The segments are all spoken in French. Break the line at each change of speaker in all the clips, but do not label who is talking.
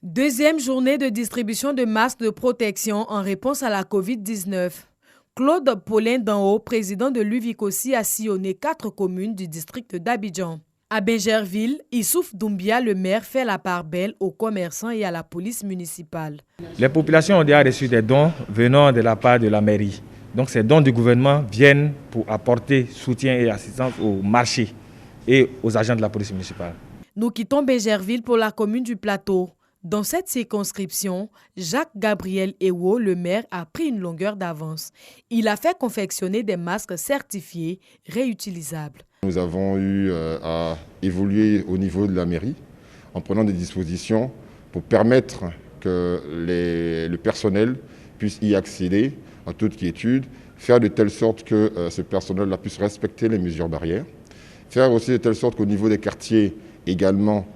Deuxième journée de distribution de masques de protection en réponse à la COVID-19. Claude Paulin d'Anhaut, président de l'UVICOSI, a sillonné 4 communes du district d'Abidjan. À Bingerville, Issouf Doumbia, le maire, fait la part belle aux commerçants et à la police municipale.
Les populations ont déjà reçu des dons venant de la part de la mairie. Donc ces dons du gouvernement viennent pour apporter soutien et assistance aux marchés et aux agents de la police municipale.
Nous quittons Bingerville pour la commune du Plateau. Dans cette circonscription, Jacques-Gabriel Ewo, le maire, a pris une longueur d'avance. Il a fait confectionner des masques certifiés réutilisables.
Nous avons eu à évoluer au niveau de la mairie en prenant des dispositions pour permettre que le personnel puisse y accéder en toute quiétude, faire de telle sorte que ce personnel puisse respecter les mesures barrières, faire aussi de telle sorte qu'au niveau des quartiers également,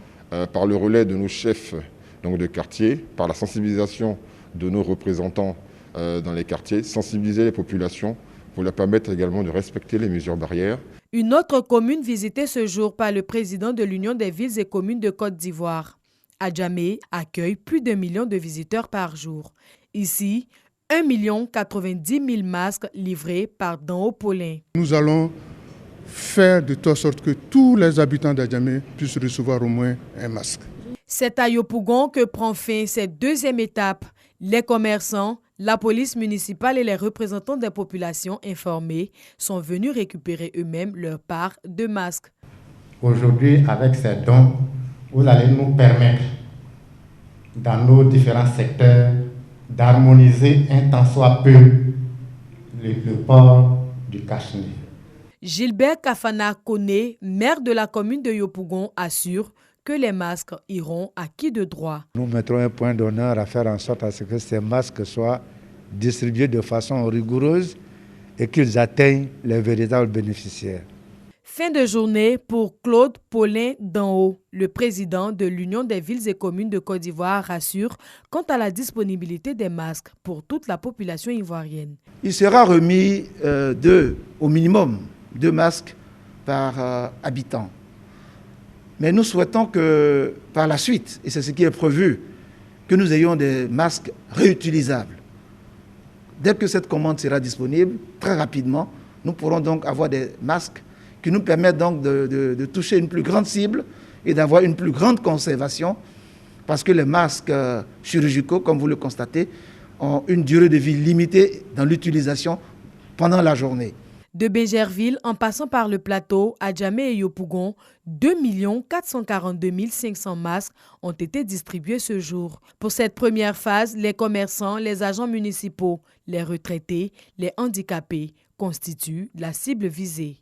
par le relais de nos chefs de quartier, par la sensibilisation de nos représentants dans les quartiers, sensibiliser les populations pour leur permettre également de respecter les mesures barrières.
Une autre commune visitée ce jour par le président de l'Union des villes et communes de Côte d'Ivoire. Adjamé accueille plus d'1 million de visiteurs par jour. Ici, 1 090 000 masques livrés par D'Anhaut Paulin.
Nous allons faire de telle sorte que tous les habitants d'Adjamé puissent recevoir au moins un masque.
C'est à Yopougon que prend fin cette deuxième étape. Les commerçants, la police municipale et les représentants des populations informées sont venus récupérer eux-mêmes leur part de masques.
Aujourd'hui, avec ces dons, vous allez nous permettre, dans nos différents secteurs, d'harmoniser un tant soit peu le port du cache-nez.
Gilbert Kafana Kone, maire de la commune de Yopougon, assure que les masques iront à qui de droit.
Nous mettrons un point d'honneur à faire en sorte à ce que ces masques soient distribués de façon rigoureuse et qu'ils atteignent les véritables bénéficiaires.
Fin de journée pour Claude Paulin d'Anhaut. Le président de l'Union des villes et communes de Côte d'Ivoire rassure quant à la disponibilité des masques pour toute la population ivoirienne.
Il sera remis au minimum 2 masques par habitant. Mais nous souhaitons que par la suite, et c'est ce qui est prévu, que nous ayons des masques réutilisables. Dès que cette commande sera disponible, très rapidement, nous pourrons donc avoir des masques qui nous permettent donc de toucher une plus grande cible et d'avoir une plus grande conservation, parce que les masques chirurgicaux, comme vous le constatez, ont une durée de vie limitée dans l'utilisation pendant la journée.
De Bingerville, en passant par le Plateau, Adjamé et Yopougon, 2 442 500 masques ont été distribués ce jour. Pour cette première phase, les commerçants, les agents municipaux, les retraités, les handicapés constituent la cible visée.